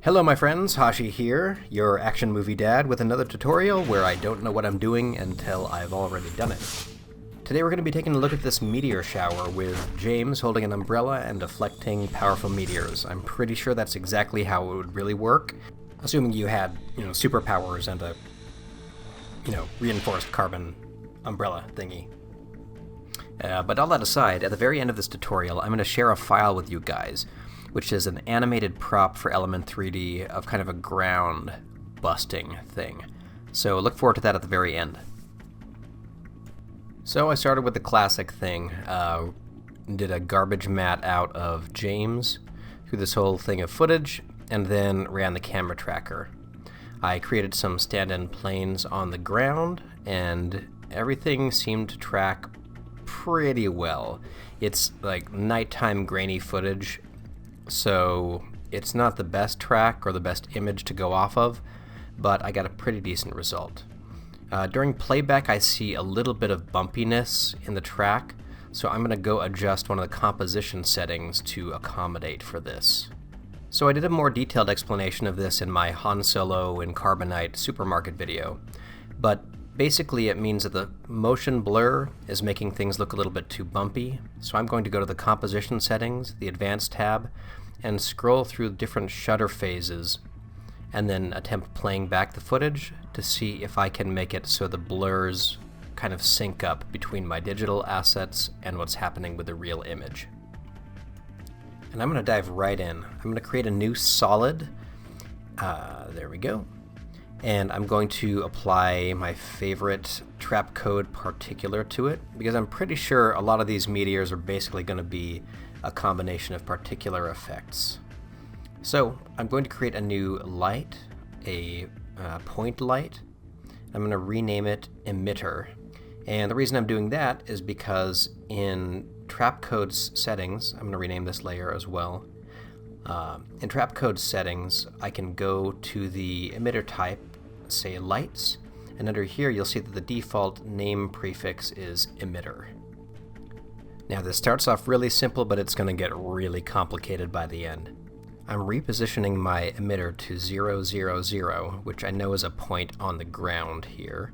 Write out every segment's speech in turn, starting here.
Hello my friends, Hashi here, your action movie dad with another tutorial where I don't know what I'm doing until I've already done it. Today we're going to be taking a look at this meteor shower with James holding an umbrella and deflecting powerful meteors. I'm pretty sure that's exactly how it would really work, assuming you had, superpowers and a, reinforced carbon umbrella thingy. But all that aside, at the very end of this tutorial I'm going to share a file with you guys, which is an animated prop for Element 3D of kind of a ground busting thing. So look forward to that at the very end. So I started with the classic thing, did a garbage mat out of James through this whole thing of footage, and then ran the camera tracker. I created some stand-in planes on the ground, and everything seemed to track pretty well. It's like nighttime grainy footage, so it's not the best track or the best image to go off of, but I got a pretty decent result. During playback I see a little bit of bumpiness in the track, so I'm going to go adjust one of the composition settings to accommodate for this. So I did a more detailed explanation of this in my Han Solo in Carbonite supermarket video, but basically it means that the motion blur is making things look a little bit too bumpy, so I'm going to go to the composition settings, the advanced tab, and scroll through different shutter phases and then attempt playing back the footage to see if I can make it so the blurs kind of sync up between my digital assets and what's happening with the real image. And I'm going to dive right in. I'm going to create a new solid. There we go. And I'm going to apply my favorite trap code particular to it, because I'm pretty sure a lot of these meteors are basically going to be a combination of particular effects. So I'm going to create a new light, a point light. I'm going to rename it Emitter. And the reason I'm doing that is because in Trapcode's settings, I'm going to rename this layer as well. In Trapcode settings, I can go to the emitter type, say lights, and under here you'll see that the default name prefix is emitter. Now this starts off really simple, but it's going to get really complicated by the end. I'm repositioning my emitter to 0, 0, 0, which I know is a point on the ground here.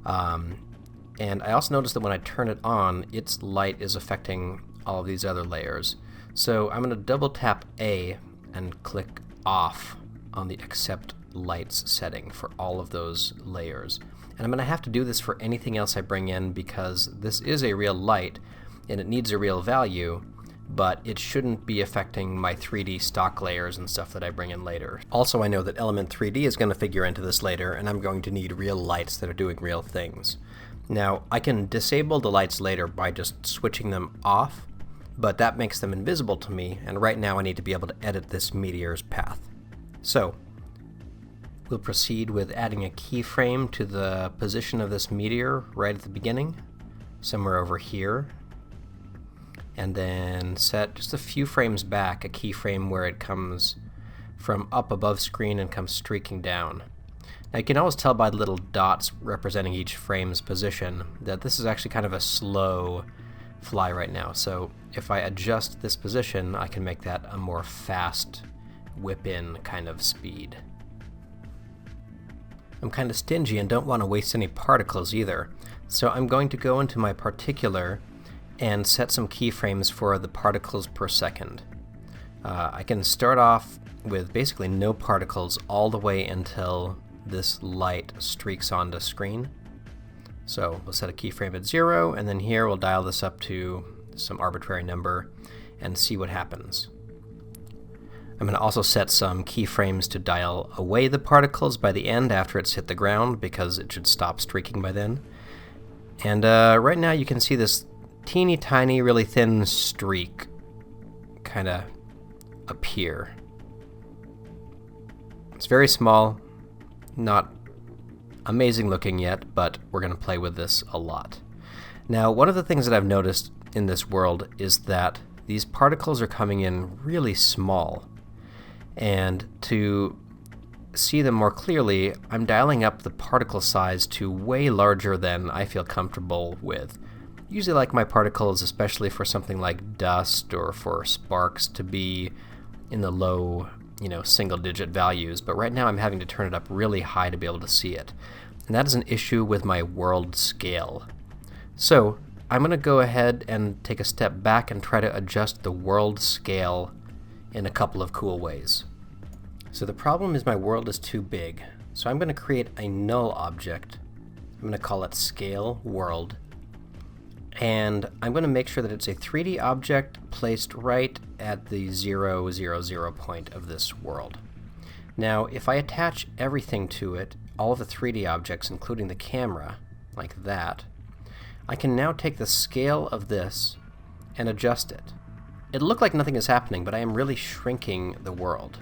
And I also noticed that when I turn it on, its light is affecting all of these other layers. So I'm going to double tap A and click off on the accept lights setting for all of those layers. And I'm going to have to do this for anything else I bring in, because this is a real light and it needs a real value, but it shouldn't be affecting my 3D stock layers and stuff that I bring in later. Also, I know that Element 3D is going to figure into this later, and I'm going to need real lights that are doing real things. Now, I can disable the lights later by just switching them off, but that makes them invisible to me, and right now I need to be able to edit this meteor's path. So we'll proceed with adding a keyframe to the position of this meteor right at the beginning, somewhere over here, and then set just a few frames back a keyframe where it comes from up above screen and comes streaking down. Now you can always tell by the little dots representing each frame's position that this is actually kind of a slow fly right now, so if I adjust this position I can make that a more fast whip-in kind of speed. I'm kind of stingy and don't want to waste any particles either, so I'm going to go into my particular and set some keyframes for the particles per second. I can start off with basically no particles all the way until this light streaks onto screen. So we'll set a keyframe at 0, and then here we'll dial this up to some arbitrary number and see what happens. I'm going to also set some keyframes to dial away the particles by the end after it's hit the ground, because it should stop streaking by then. And right now you can see this teeny tiny, really thin streak kind of appear. It's very small, not amazing looking yet, but we're going to play with this a lot. Now, one of the things that I've noticed in this world is that these particles are coming in really small, and to see them more clearly, I'm dialing up the particle size to way larger than I feel comfortable with. Usually like my particles, especially for something like dust or for sparks, to be in the low single-digit values, but right now I'm having to turn it up really high to be able to see it. And that is an issue with my world scale. So I'm going to go ahead and take a step back and try to adjust the world scale in a couple of cool ways. So the problem is my world is too big. So I'm going to create a null object. I'm going to call it scale world. And I'm going to make sure that it's a 3D object placed right at the 0, 0, 0 point of this world. Now, if I attach everything to it, all of the 3D objects, including the camera, like that, I can now take the scale of this and adjust it. It'll look like nothing is happening, but I am really shrinking the world.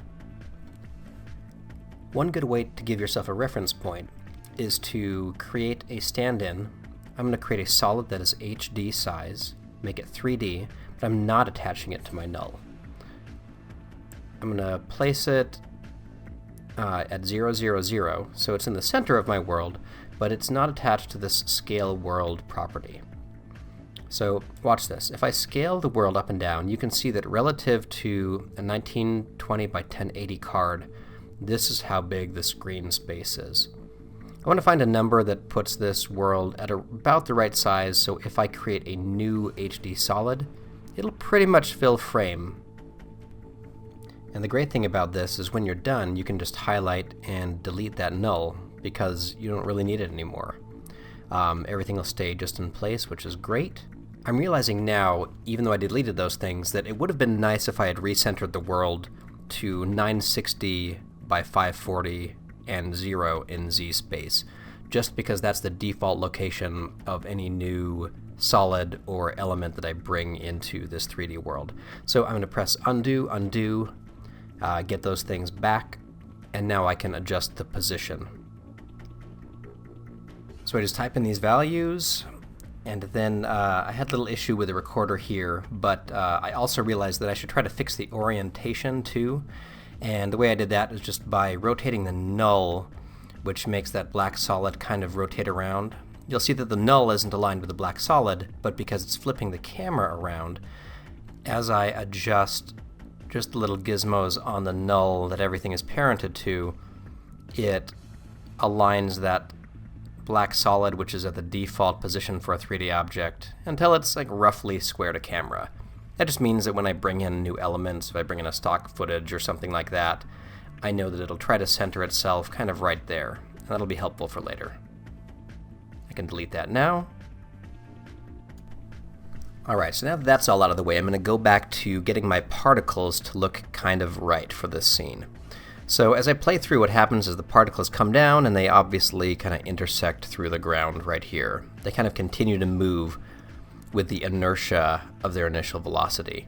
One good way to give yourself a reference point is to create a stand-in. I'm going to create a solid that is HD size, make it 3D, but I'm not attaching it to my null. I'm going to place it at 0, 0, 0, so it's in the center of my world, but it's not attached to this scale world property. So watch this. If I scale the world up and down, you can see that relative to a 1920 by 1080 card, this is how big the screen space is. I want to find a number that puts this world at about the right size, so if I create a new HD solid, it'll pretty much fill frame. And the great thing about this is when you're done, you can just highlight and delete that null, because you don't really need it anymore. Everything will stay just in place, which is great. I'm realizing now, even though I deleted those things, that it would have been nice if I had recentered the world to 960 by 540 and 0 in Z space, just because that's the default location of any new solid or element that I bring into this 3D world. So I'm going to press undo, undo, get those things back, and now I can adjust the position. So I just type in these values, and then I had a little issue with the recorder here, but I also realized that I should try to fix the orientation too. And the way I did that is just by rotating the null, which makes that black solid kind of rotate around. You'll see that the null isn't aligned with the black solid, but because it's flipping the camera around, as I adjust just the little gizmos on the null that everything is parented to, it aligns that black solid, which is at the default position for a 3D object, until it's like roughly square to camera. That just means that when I bring in new elements, if I bring in a stock footage or something like that, I know that it'll try to center itself kind of right there, and that'll be helpful for later. I can delete that now. Alright, so now that that's all out of the way, I'm going to go back to getting my particles to look kind of right for this scene. So as I play through, what happens is the particles come down and they obviously kind of intersect through the ground right here. They kind of continue to move with the inertia of their initial velocity.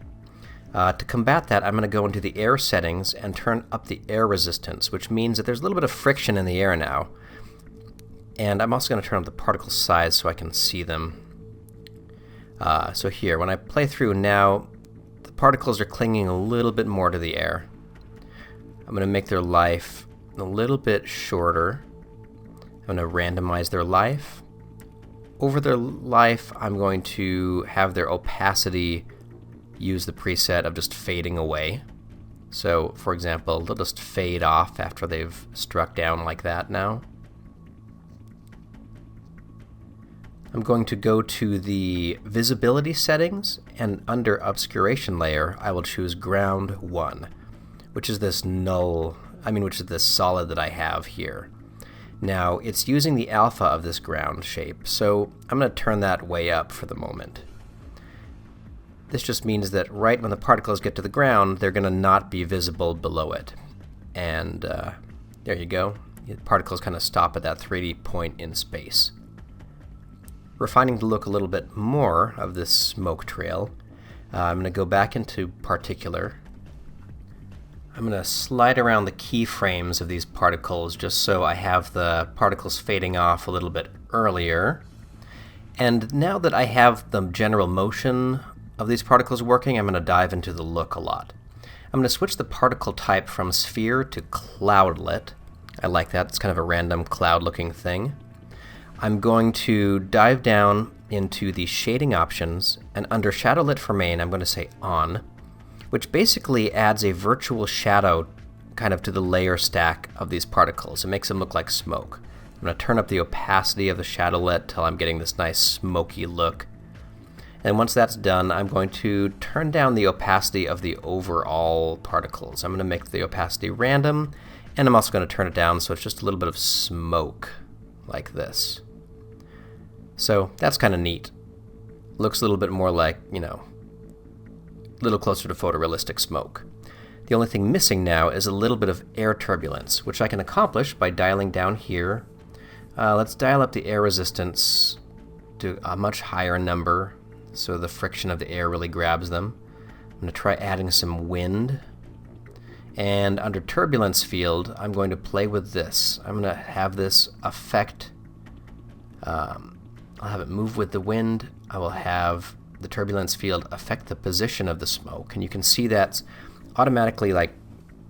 To combat that, I'm going to go into the air settings and turn up the air resistance, which means that there's a little bit of friction in the air now. And I'm also going to turn up the particle size so I can see them. So here, when I play through now, the particles are clinging a little bit more to the air. I'm going to make their life a little bit shorter. I'm going to randomize their life. Over their life, I'm going to have their opacity use the preset of just fading away. So, for example, they'll just fade off after they've struck down like that now. I'm going to go to the visibility settings, and under obscuration layer, I will choose ground 1, which is this which is this solid that I have here. Now, it's using the alpha of this ground shape, so I'm going to turn that way up for the moment. This just means that right when the particles get to the ground, they're going to not be visible below it. And there you go. The particles kind of stop at that 3D point in space. Refining to look a little bit more of this smoke trail, I'm going to go back into particular. I'm going to slide around the keyframes of these particles just so I have the particles fading off a little bit earlier. And now that I have the general motion of these particles working, I'm going to dive into the look a lot. I'm going to switch the particle type from sphere to cloudlet. I like that. It's kind of a random cloud-looking thing. I'm going to dive down into the shading options, and under shadow lit for main, I'm going to say on, which basically adds a virtual shadow kind of to the layer stack of these particles. It makes them look like smoke. I'm going to turn up the opacity of the shadowlet till I'm getting this nice smoky look. And once that's done, I'm going to turn down the opacity of the overall particles. I'm going to make the opacity random, and I'm also going to turn it down so it's just a little bit of smoke, like this. So that's kind of neat. Looks a little bit more like, you know, a little closer to photorealistic smoke. The only thing missing now is a little bit of air turbulence, which I can accomplish by dialing down here. Let's dial up the air resistance to a much higher number, so the friction of the air really grabs them. I'm going to try adding some wind. And under turbulence field, I'm going to play with this. I'm going to have this affect, I'll have it move with the wind. I will have the turbulence field affect the position of the smoke. And you can see that's automatically, like,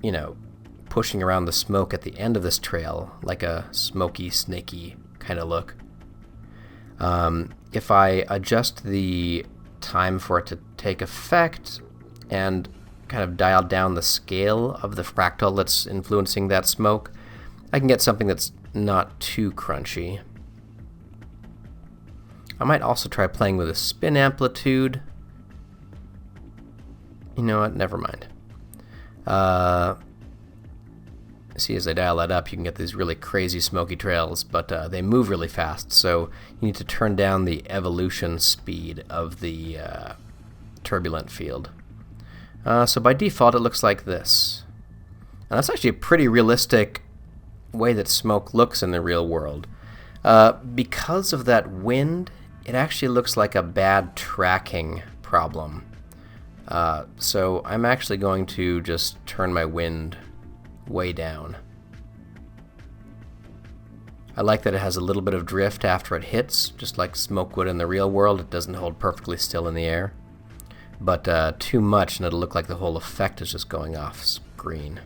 you know, pushing around the smoke at the end of this trail, like a smoky, snaky kind of look. If I adjust the time for it to take effect and kind of dial down the scale of the fractal that's influencing that smoke, I can get something that's not too crunchy. I might also try playing with a spin amplitude. You know what? Never mind. See, as I dial that up, you can get these really crazy smoky trails, but they move really fast, so you need to turn down the evolution speed of the turbulent field. So by default, it looks like this. And that's actually a pretty realistic way that smoke looks in the real world. Because of that wind, it actually looks like a bad tracking problem. So I'm actually going to just turn my wind way down. I like that it has a little bit of drift after it hits, just like smoke would in the real world. It doesn't hold perfectly still in the air. But too much and it'll look like the whole effect is just going off screen.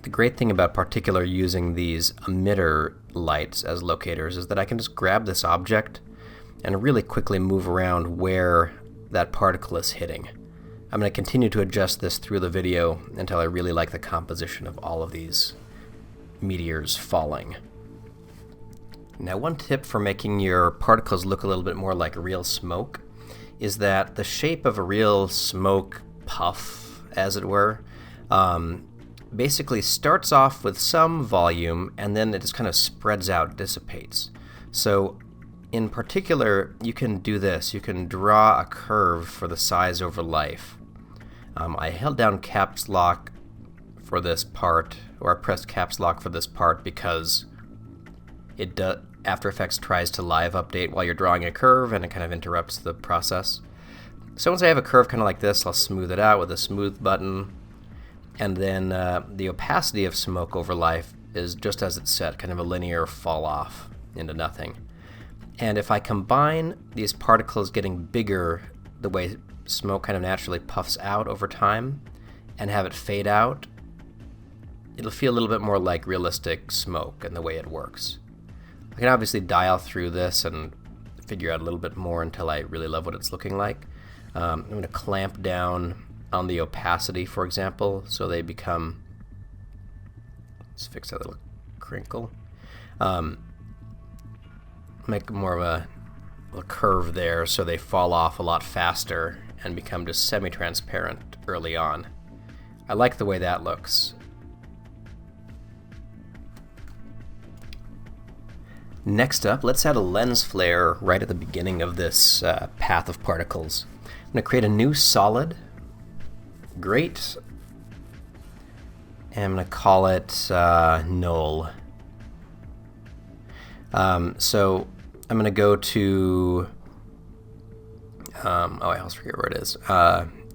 The great thing about particular using these emitter lights as locators is that I can just grab this object and really quickly move around where that particle is hitting. I'm going to continue to adjust this through the video until I really like the composition of all of these meteors falling. Now, one tip for making your particles look a little bit more like real smoke is that the shape of a real smoke puff, as it were, basically starts off with some volume and then it just kind of spreads out, dissipates. So in particular, you can do this. You can draw a curve for the size over life. I held down caps lock for this part, or I pressed caps lock for this part because After Effects tries to live update while you're drawing a curve and it kind of interrupts the process. So once I have a curve kind of like this, I'll smooth it out with a smooth button. And then the opacity of smoke over life is just as it's set, kind of a linear fall off into nothing. And if I combine these particles getting bigger the way smoke kind of naturally puffs out over time and have it fade out, it'll feel a little bit more like realistic smoke in the way it works. I can obviously dial through this and figure out a little bit more until I really love what it's looking like. I'm going to clamp down on the opacity, for example, so they become, let's fix that little crinkle. Make more of a curve there so they fall off a lot faster and become just semi-transparent early on. I like the way that looks. Next up, let's add a lens flare right at the beginning of this path of particles. I'm going to create a new solid. Great. And I'm going to call it null. So I'm going to go to, I always forget where it is,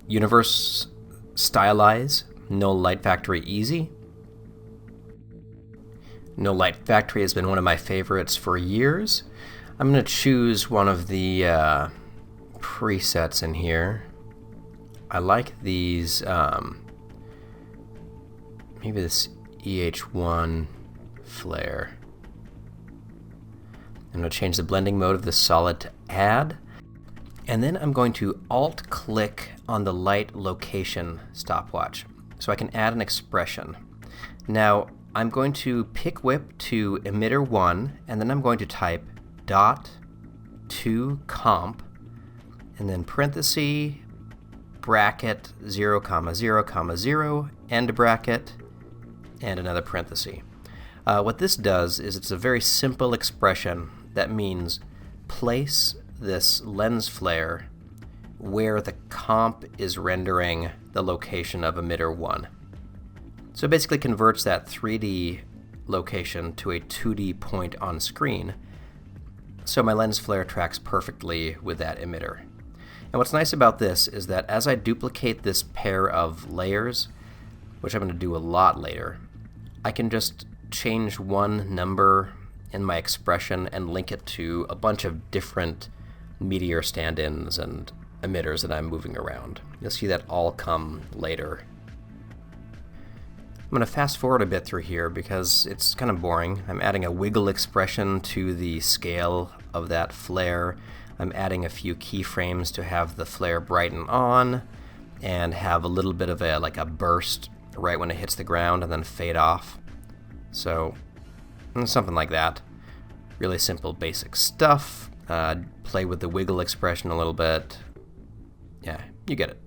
Universe Stylize, Null Light Factory Easy. Null Light Factory has been one of my favorites for years. I'm going to choose one of the presets in here. I like these, maybe this EH1 flare. I'm going to change the blending mode of the solid to add. And then I'm going to Alt-click on the light location stopwatch so I can add an expression. Now, I'm going to pick whip to emitter 1, and then I'm going to type dot to comp, and then parenthesis, bracket 0, 0, 0, end bracket, and another parenthesis. What this does is it's a very simple expression that means place this lens flare where the comp is rendering the location of emitter 1. So it basically converts that 3D location to a 2D point on screen, so my lens flare tracks perfectly with that emitter. And what's nice about this is that as I duplicate this pair of layers, which I'm going to do a lot later, I can just change one number in my expression and link it to a bunch of different Meteor stand-ins and emitters that I'm moving around. You'll see that all come later. I'm going to fast forward a bit through here because it's kind of boring. I'm adding a wiggle expression to the scale of that flare. I'm adding a few keyframes to have the flare brighten on and have a little bit of a burst right when it hits the ground and then fade off. So something like that. Really simple basic stuff. Play with the wiggle expression a little bit. Yeah, you get it.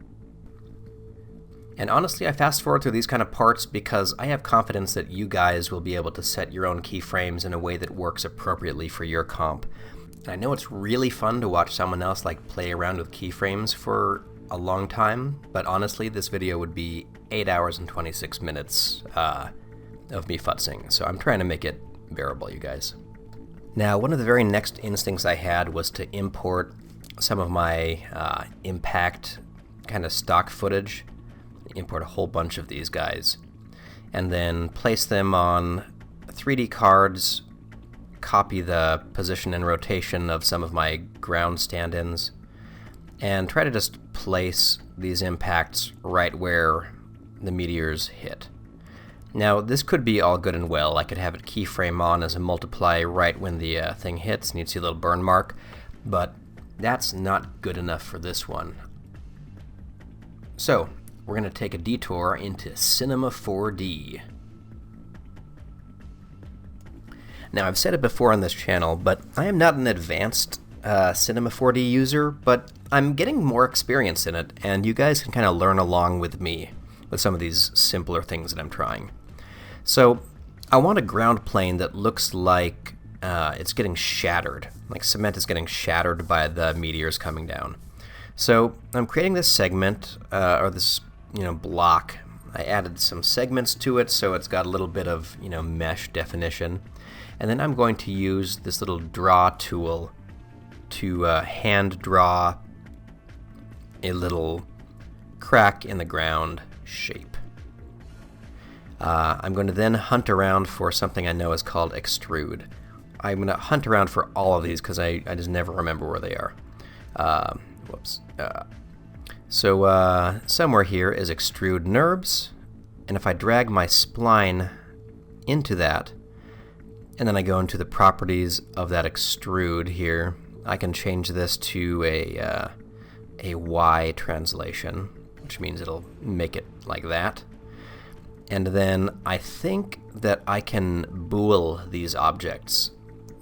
And honestly, I fast forward through these kind of parts because I have confidence that you guys will be able to set your own keyframes in a way that works appropriately for your comp. And I know it's really fun to watch someone else play around with keyframes for a long time, but honestly, this video would be 8 hours and 26 minutes of me futzing, so I'm trying to make it bearable, you guys. Now, one of the very next instincts I had was to import some of my impact kind of stock footage. Import a whole bunch of these guys, and then place them on 3D cards, copy the position and rotation of some of my ground stand-ins, and try to just place these impacts right where the meteors hit. Now, this could be all good and well. I could have it keyframe on as a multiply right when the thing hits, and you'd see a little burn mark, but that's not good enough for this one. So, we're going to take a detour into Cinema 4D. Now, I've said it before on this channel, but I am not an advanced Cinema 4D user, but I'm getting more experience in it, and you guys can kind of learn along with me with some of these simpler things that I'm trying. So, I want a ground plane that looks like it's getting shattered, like cement is getting shattered by the meteors coming down. So, I'm creating this segment, or this block. I added some segments to it so it's got a little bit of mesh definition, and then I'm going to use this little draw tool to hand draw a little crack in the ground shape. I'm going to then hunt around for something I know is called extrude. I'm going to hunt around for all of these because I just never remember where they are. So somewhere here is extrude NURBS, and if I drag my spline into that, and then I go into the properties of that extrude here, I can change this to a Y translation, which means it'll make it like that. And then I think that I can bool these objects.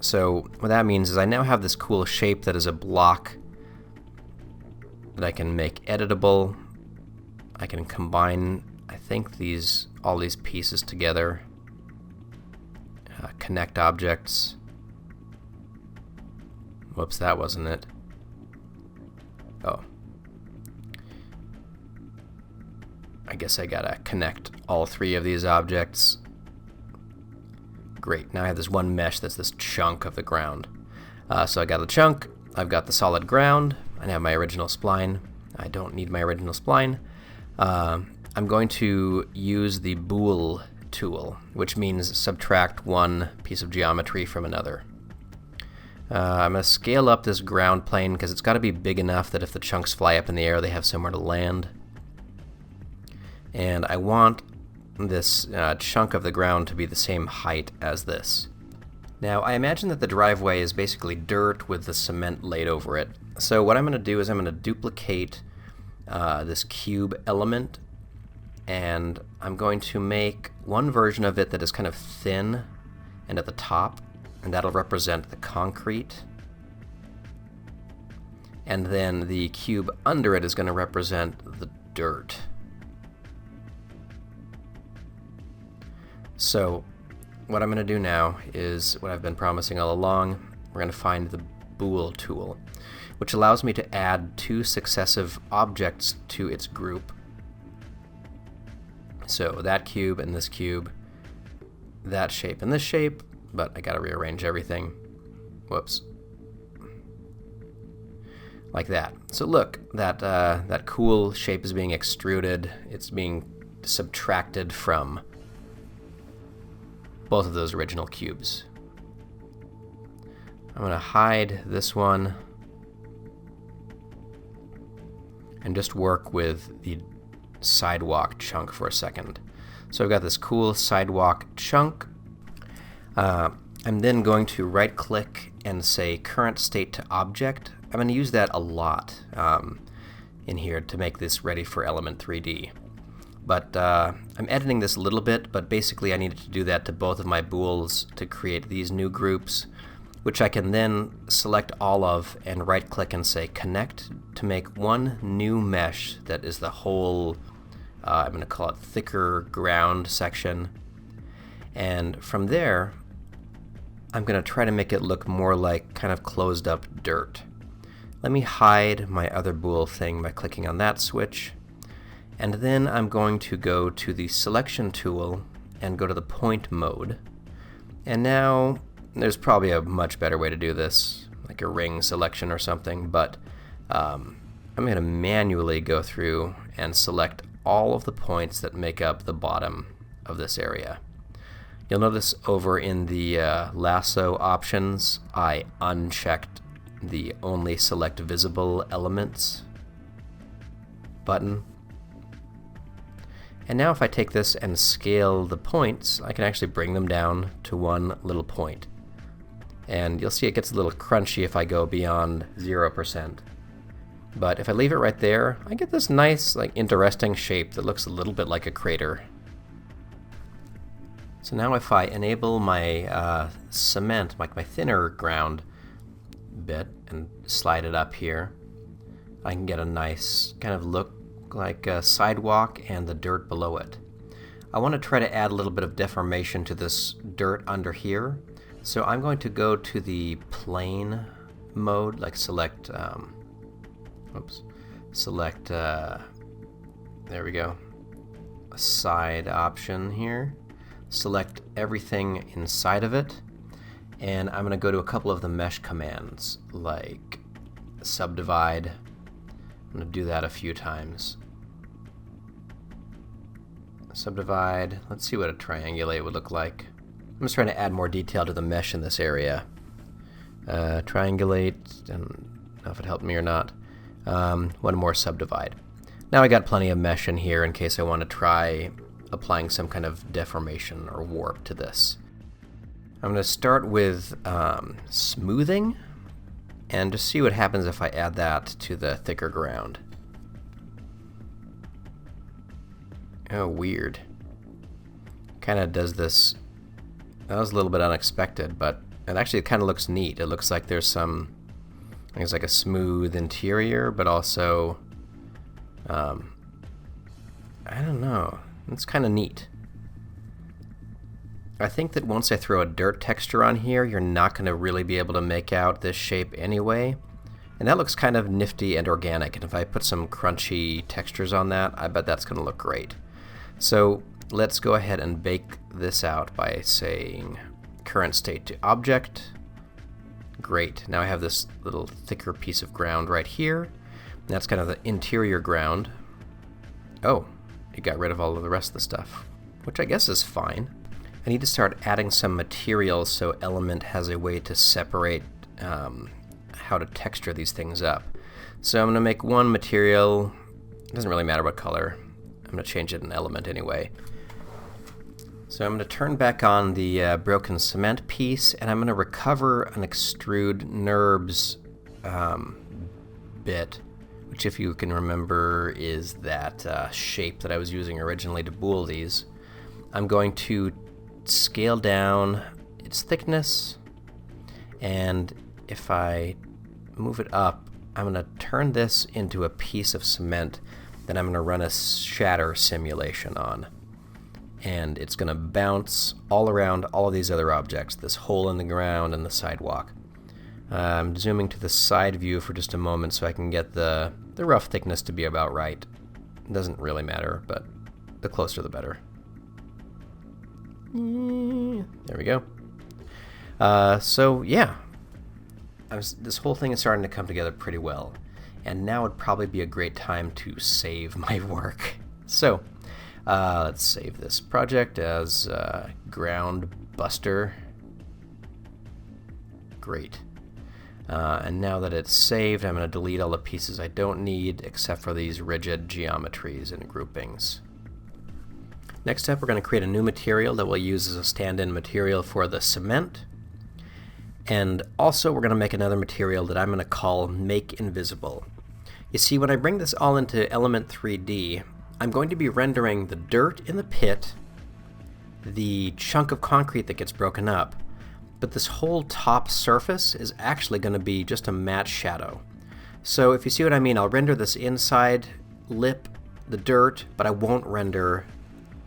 So what that means is I now have this cool shape that is a block that I can make editable. I can combine, I think, all these pieces together. Connect objects. Whoops, that wasn't it. Oh. I guess I gotta connect all three of these objects. Great, now I have this one mesh that's this chunk of the ground. So I got the chunk, I've got the solid ground, I have my original spline. I don't need my original spline. I'm going to use the bool tool, which means subtract one piece of geometry from another. I'm going to scale up this ground plane because it's got to be big enough that if the chunks fly up in the air, they have somewhere to land. And I want this chunk of the ground to be the same height as this. Now, I imagine that the driveway is basically dirt with the cement laid over it, So what I'm going to do is I'm going to duplicate this cube element, and I'm going to make one version of it that is kind of thin and at the top, and that'll represent the concrete. And then the cube under it is going to represent the dirt. So what I'm going to do now is what I've been promising all along. We're going to find the bool tool, which allows me to add two successive objects to its group. So that cube and this cube, that shape and this shape, but I gotta rearrange everything. Whoops. Like that. So look, that cool shape is being extruded. It's being subtracted from both of those original cubes. I'm gonna hide this one and just work with the sidewalk chunk for a second. So I've got this cool sidewalk chunk. I'm then going to right click and say current state to object. I'm going to use that a lot in here to make this ready for Element 3D. But I'm editing this a little bit, but basically I needed to do that to both of my bools to create these new groups, which I can then select all of and right click and say connect to make one new mesh that is the whole, I'm going to call it thicker ground section. And from there, I'm going to try to make it look more like kind of closed up dirt. Let me hide my other bool thing by clicking on that switch. And then I'm going to go to the selection tool and go to the point mode. And now there's probably a much better way to do this, like a ring selection or something, but I'm going to manually go through and select all of the points that make up the bottom of this area. You'll notice over in the lasso options, I unchecked the only select visible elements button. And now if I take this and scale the points, I can actually bring them down to one little point. And you'll see it gets a little crunchy if I go beyond 0%. But if I leave it right there, I get this nice, like, interesting shape that looks a little bit like a crater. So now if I enable my cement, like my thinner ground bit, and slide it up here, I can get a nice kind of look like a sidewalk and the dirt below it. I want to try to add a little bit of deformation to this dirt under here. So I'm going to go to the plane mode, like select, select, there we go, a side option here. Select everything inside of it, and I'm going to go to a couple of the mesh commands, like subdivide. I'm going to do that a few times. Subdivide, let's see what a triangulate would look like. I'm just trying to add more detail to the mesh in this area. Triangulate, I don't know if it helped me or not. One more subdivide. Now I got plenty of mesh in here in case I want to try applying some kind of deformation or warp to this. I'm going to start with smoothing and just see what happens if I add that to the thicker ground. Oh, weird. Kind of does this. That was a little bit unexpected, but it actually kind of looks neat. It looks like there's some, I think it's like a smooth interior, but also, I don't know. It's kind of neat. I think that once I throw a dirt texture on here, you're not going to really be able to make out this shape anyway. And that looks kind of nifty and organic. And if I put some crunchy textures on that, I bet that's going to look great. So let's go ahead and bake this out by saying current state to object. Great. Now I have this little thicker piece of ground right here. And that's kind of the interior ground. Oh, it got rid of all of the rest of the stuff, which I guess is fine. I need to start adding some materials so Element has a way to separate how to texture these things up. So I'm going to make one material. It doesn't really matter what color. I'm going to change it in Element anyway. So I'm going to turn back on the broken cement piece, and I'm going to recover an extrude NURBS bit, which if you can remember is that shape that I was using originally to bool these. I'm going to scale down its thickness, and if I move it up, I'm going to turn this into a piece of cement that I'm going to run a shatter simulation on. And it's going to bounce all around all of these other objects, this hole in the ground and the sidewalk. I'm zooming to the side view for just a moment so I can get the rough thickness to be about right. It doesn't really matter, but the closer the better. There we go. So yeah, this whole thing is starting to come together pretty well, and now would probably be a great time to save my work. So let's save this project as Ground Buster. Great. And now that it's saved, I'm going to delete all the pieces I don't need except for these rigid geometries and groupings. Next up, we're going to create a new material that we'll use as a stand-in material for the cement. And also, we're going to make another material that I'm going to call Make Invisible. You see, when I bring this all into Element 3D, I'm going to be rendering the dirt in the pit, the chunk of concrete that gets broken up, but this whole top surface is actually going to be just a matte shadow. So if you see what I mean, I'll render this inside lip, the dirt, but I won't render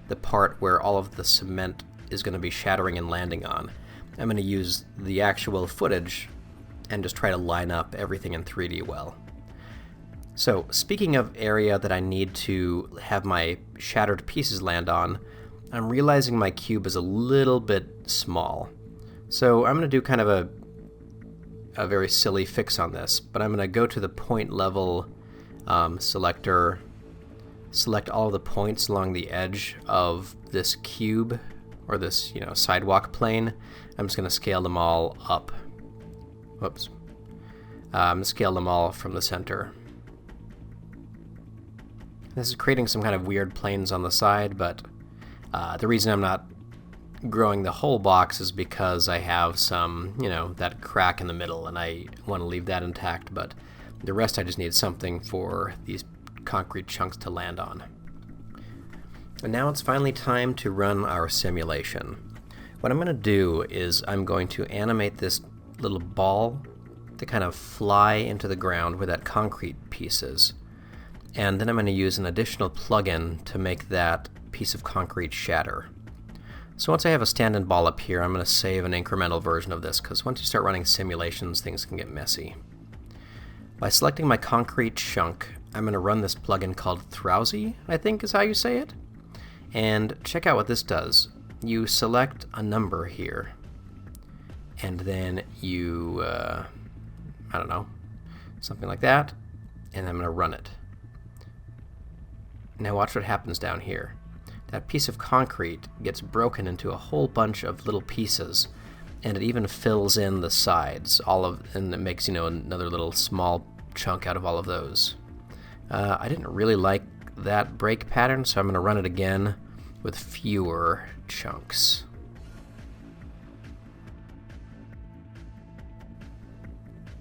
the part where all of the cement is going to be shattering and landing on. I'm going to use the actual footage and just try to line up everything in 3D well. So speaking of area that I need to have my shattered pieces land on, I'm realizing my cube is a little bit small. So I'm going to do kind of a very silly fix on this, but I'm going to go to the point level selector, select all of the points along the edge of this cube, or this, sidewalk plane. I'm just going to scale them all up. Whoops. I'm going to scale them all from the center. This is creating some kind of weird planes on the side, but the reason I'm not growing the whole box is because I have some, that crack in the middle, and I want to leave that intact, but the rest I just need something for these concrete chunks to land on. And now it's finally time to run our simulation. What I'm going to do is I'm going to animate this little ball to kind of fly into the ground where that concrete piece is. And then I'm going to use an additional plugin to make that piece of concrete shatter. So once I have a stand-in ball up here, I'm going to save an incremental version of this, because once you start running simulations, things can get messy. By selecting my concrete chunk, I'm going to run this plugin called Throwsy, I think is how you say it. And check out what this does. You select a number here, and then you, something like that, and I'm going to run it. Now watch what happens down here. That piece of concrete gets broken into a whole bunch of little pieces, and it even fills in the sides, and it makes, another little small chunk out of all of those. I didn't really like that break pattern, so I'm going to run it again with fewer chunks.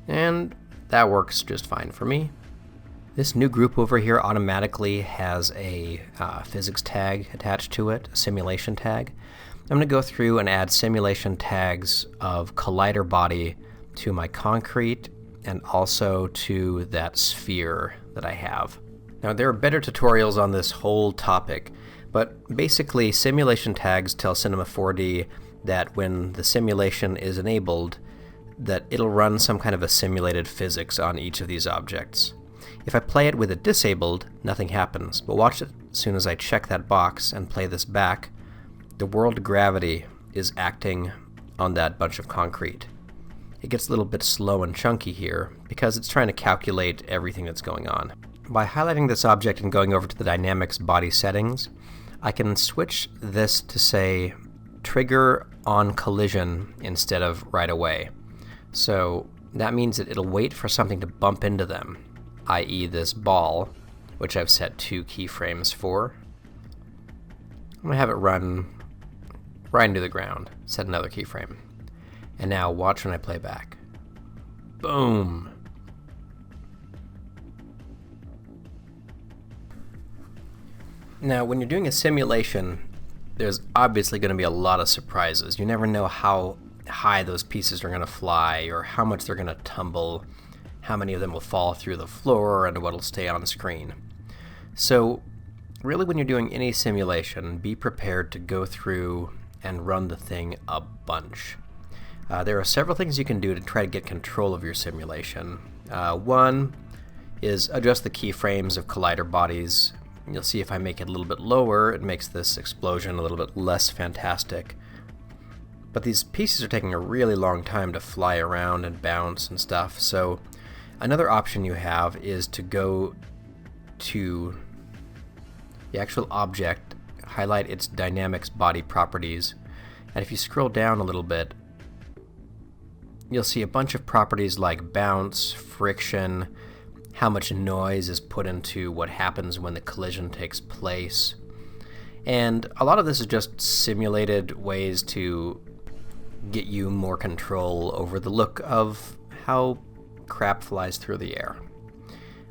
And that works just fine for me. This new group over here automatically has a physics tag attached to it, a simulation tag. I'm going to go through and add simulation tags of collider body to my concrete and also to that sphere that I have. Now, there are better tutorials on this whole topic, but basically simulation tags tell Cinema 4D that when the simulation is enabled, that it'll run some kind of a simulated physics on each of these objects. If I play it with it disabled, nothing happens, but watch it as soon as I check that box and play this back, the world gravity is acting on that bunch of concrete. It gets a little bit slow and chunky here because it's trying to calculate everything that's going on. By highlighting this object and going over to the dynamics body settings, I can switch this to say trigger on collision instead of right away. So that means that it'll wait for something to bump into them, i.e. this ball, which I've set 2 keyframes for. I'm going to have it run right into the ground, set another keyframe. And now watch when I play back. Boom! Now, when you're doing a simulation, there's obviously going to be a lot of surprises. You never know how high those pieces are going to fly, or how much they're going to tumble, how many of them will fall through the floor, and what will stay on screen. So, really, when you're doing any simulation, be prepared to go through and run the thing a bunch. There are several things you can do to try to get control of your simulation. One is adjust the keyframes of collider bodies. You'll see if I make it a little bit lower, it makes this explosion a little bit less fantastic. But these pieces are taking a really long time to fly around and bounce and stuff, so another option you have is to go to the actual object, highlight its dynamics body properties, and if you scroll down a little bit, you'll see a bunch of properties like bounce, friction, how much noise is put into what happens when the collision takes place. And a lot of this is just simulated ways to get you more control over the look of how crap flies through the air.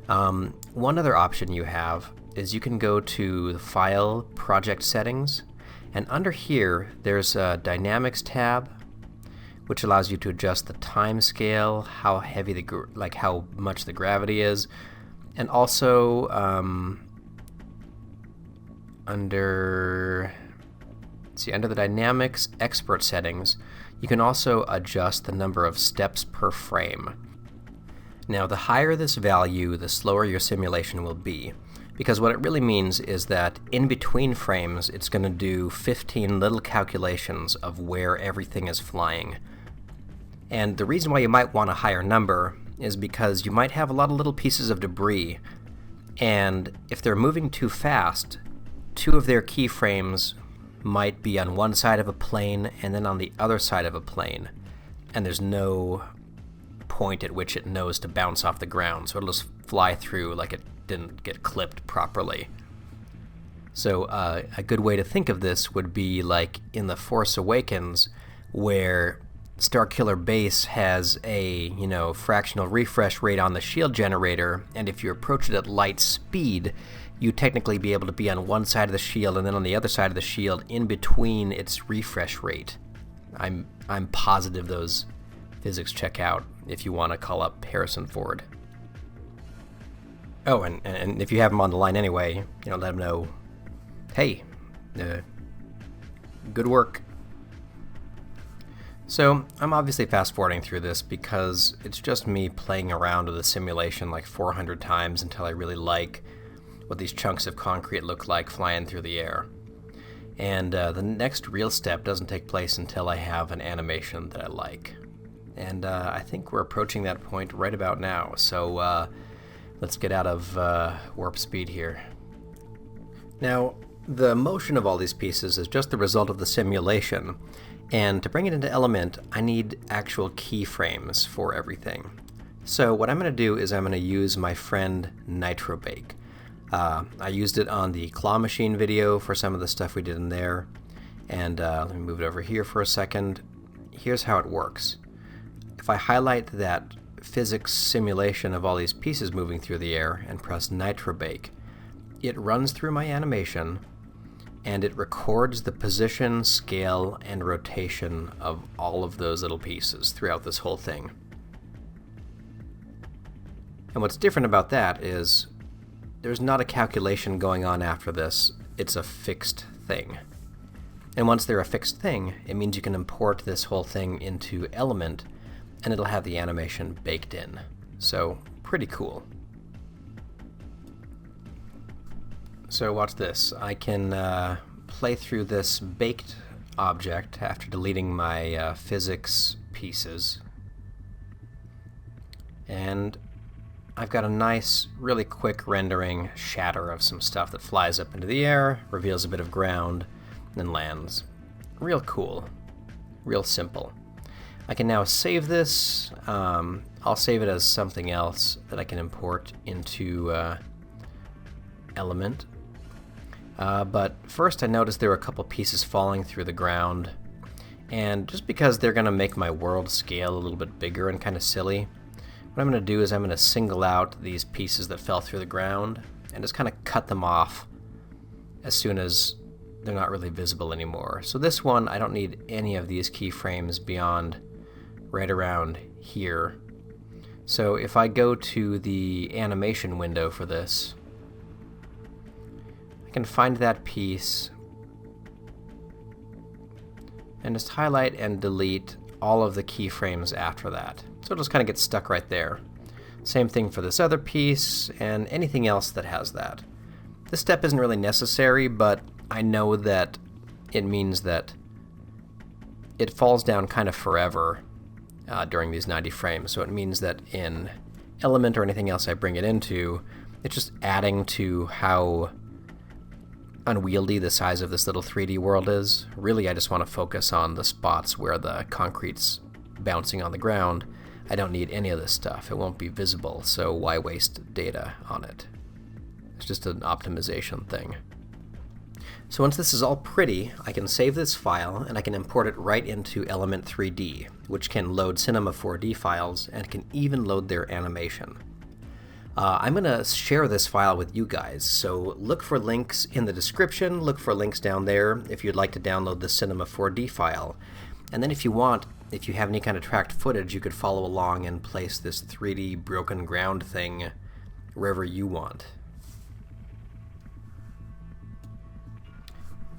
One other option you have is you can go to the File, Project Settings, and under here there's a Dynamics tab, which allows you to adjust the time scale, how heavy how much the gravity is, and also under the Dynamics Expert settings, you can also adjust the number of steps per frame. Now, the higher this value, the slower your simulation will be, because what it really means is that in between frames, it's going to do 15 little calculations of where everything is flying. And the reason why you might want a higher number is because you might have a lot of little pieces of debris, and if they're moving too fast, two of their keyframes might be on one side of a plane and then on the other side of a plane, and there's no point at which it knows to bounce off the ground, so it'll just fly through like it didn't get clipped properly. So a good way to think of this would be like in The Force Awakens, where Starkiller Base has a, fractional refresh rate on the shield generator, and if you approach it at light speed, you technically be able to be on one side of the shield and then on the other side of the shield in between its refresh rate. I'm positive those physics check out if you want to call up Harrison Ford. Oh, and if you have him on the line anyway, let him know, hey, good work. So, I'm obviously fast-forwarding through this because it's just me playing around with the simulation like 400 times until I really like what these chunks of concrete look like flying through the air. And the next real step doesn't take place until I have an animation that I like. And I think we're approaching that point right about now, so let's get out of warp speed here. Now, the motion of all these pieces is just the result of the simulation, and to bring it into Element, I need actual keyframes for everything. So what I'm going to do is I'm going to use my friend NitroBake. I used it on the Claw Machine video for some of the stuff we did in there, and let me move it over here for a second. Here's how it works. If I highlight that physics simulation of all these pieces moving through the air and press NitroBake, it runs through my animation, and it records the position, scale, and rotation of all of those little pieces throughout this whole thing. And what's different about that is there's not a calculation going on after this, it's a fixed thing. And once they're a fixed thing, it means you can import this whole thing into Element, and it'll have the animation baked in. So, pretty cool. So watch this. I can play through this baked object after deleting my physics pieces. And I've got a nice, really quick rendering shatter of some stuff that flies up into the air, reveals a bit of ground, and lands. Real cool. Real simple. I can now save this. I'll save it as something else that I can import into Element. But first I noticed there were a couple pieces falling through the ground, and just because they're going to make my world scale a little bit bigger and kind of silly, what I'm going to do is I'm going to single out these pieces that fell through the ground and just kind of cut them off as soon as they're not really visible anymore. So this one, I don't need any of these keyframes beyond right around here. So if I go to the animation window for this, I can find that piece and just highlight and delete all of the keyframes after that. So it'll just kind of get stuck right there. Same thing for this other piece and anything else that has that. This step isn't really necessary, but I know that it means that it falls down kind of forever during these 90 frames. So it means that in Element or anything else I bring it into, it's just adding to how unwieldy the size of this little 3D world is. Really, I just want to focus on the spots where the concrete's bouncing on the ground. I don't need any of this stuff. It won't be visible, so why waste data on it? It's just an optimization thing. So once this is all pretty, I can save this file and I can import it right into Element 3D, which can load Cinema 4D files and can even load their animation. I'm going to share this file with you guys, so look for links in the description, look for links down there if you'd like to download the Cinema 4D file. And then if you want, if you have any kind of tracked footage, you could follow along and place this 3D broken ground thing wherever you want.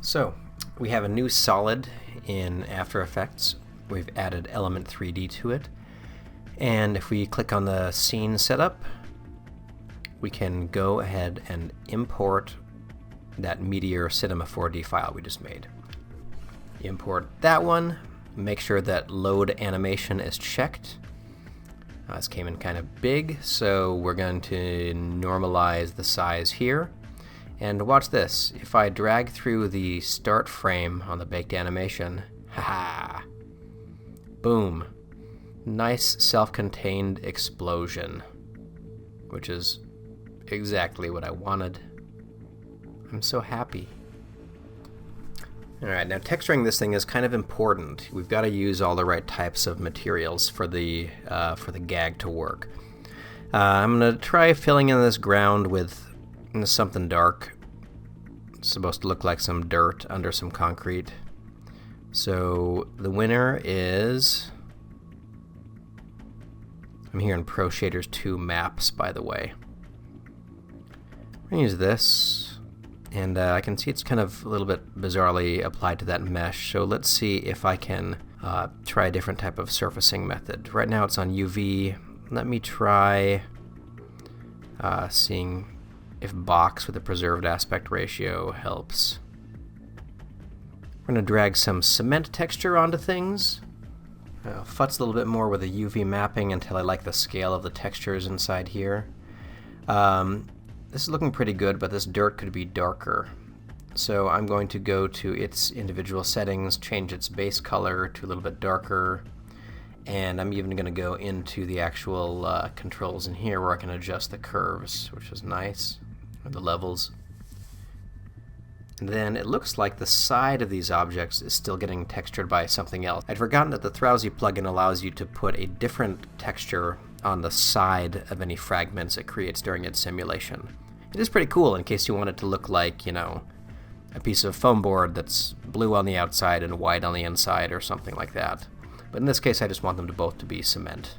So, we have a new solid in After Effects. We've added Element 3D to it. And if we click on the scene setup, we can go ahead and import that Meteor Cinema 4D file we just made. Import that one, make sure that load animation is checked. This came in kind of big, so we're going to normalize the size here. And watch this, if I drag through the start frame on the baked animation, haha, boom, nice self-contained explosion, which is exactly what I wanted. I'm so happy. Alright, now texturing this thing is kind of important. We've got to use all the right types of materials for the gag to work. I'm going to try filling in this ground with something dark. It's supposed to look like some dirt under some concrete. So the winner is... I'm here in Pro Shaders 2 Maps, by the way. I'm going to use this, and I can see it's kind of a little bit bizarrely applied to that mesh, so let's see if I can try a different type of surfacing method. Right now it's on UV. Let me try seeing if box with a preserved aspect ratio helps. We're going to drag some cement texture onto things. Futz a little bit more with a UV mapping until I like the scale of the textures inside here. This is looking pretty good, but this dirt could be darker. So I'm going to go to its individual settings, change its base color to a little bit darker, and I'm even going to go into the actual controls in here where I can adjust the curves, which is nice, or the levels. And then it looks like the side of these objects is still getting textured by something else. I'd forgotten that the Throwsy plugin allows you to put a different texture on the side of any fragments it creates during its simulation. It is pretty cool in case you want it to look like, you know, a piece of foam board that's blue on the outside and white on the inside or something like that. But in this case I just want them to both to be cement.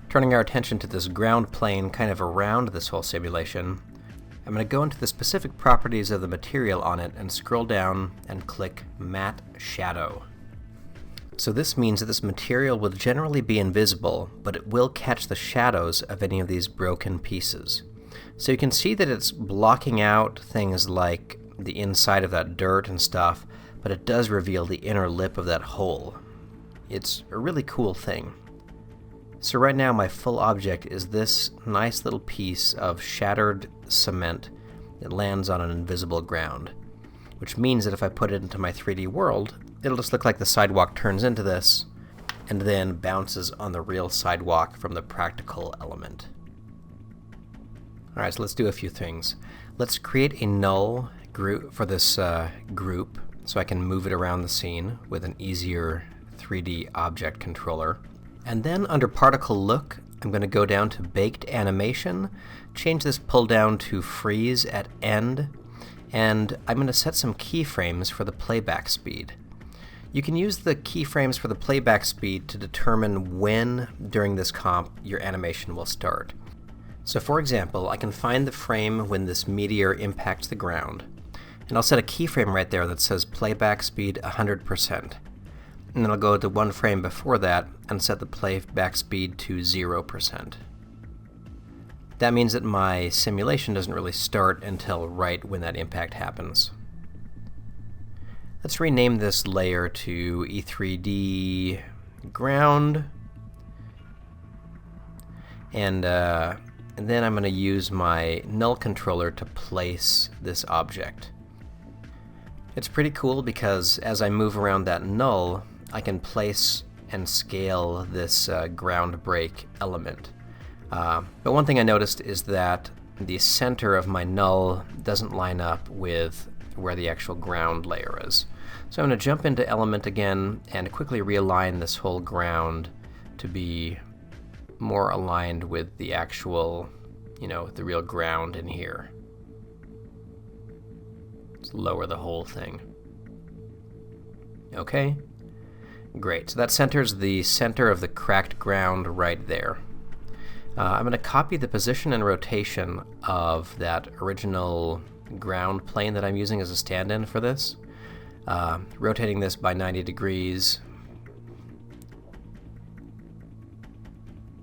Turning our attention to this ground plane kind of around this whole simulation, I'm going to go into the specific properties of the material on it and scroll down and click Matte Shadow. So this means that this material will generally be invisible, but it will catch the shadows of any of these broken pieces. So you can see that it's blocking out things like the inside of that dirt and stuff, but it does reveal the inner lip of that hole. It's a really cool thing. So right now my full object is this nice little piece of shattered cement that lands on an invisible ground, which means that if I put it into my 3D world, it'll just look like the sidewalk turns into this and then bounces on the real sidewalk from the practical element. Alright, so let's do a few things. Let's create a null group for this group so I can move it around the scene with an easier 3D object controller. And then under Particle Look, I'm going to go down to Baked Animation, change this pull down to Freeze at End, and I'm going to set some keyframes for the playback speed. You can use the keyframes for the playback speed to determine when during this comp your animation will start. So for example, I can find the frame when this meteor impacts the ground, and I'll set a keyframe right there that says playback speed 100%. And then I'll go to one frame before that and set the playback speed to 0%. That means that my simulation doesn't really start until right when that impact happens. Let's rename this layer to E3D ground, and then I'm going to use my null controller to place this object. It's pretty cool because as I move around that null, I can place and scale this ground break element. But one thing I noticed is that the center of my null doesn't line up with where the actual ground layer is. So I'm going to jump into element again and quickly realign this whole ground to be more aligned with the actual, the real ground in here. Let's lower the whole thing. Okay, great. So that centers the center of the cracked ground right there. I'm going to copy the position and rotation of that original ground plane that I'm using as a stand-in for this, rotating this by 90 degrees.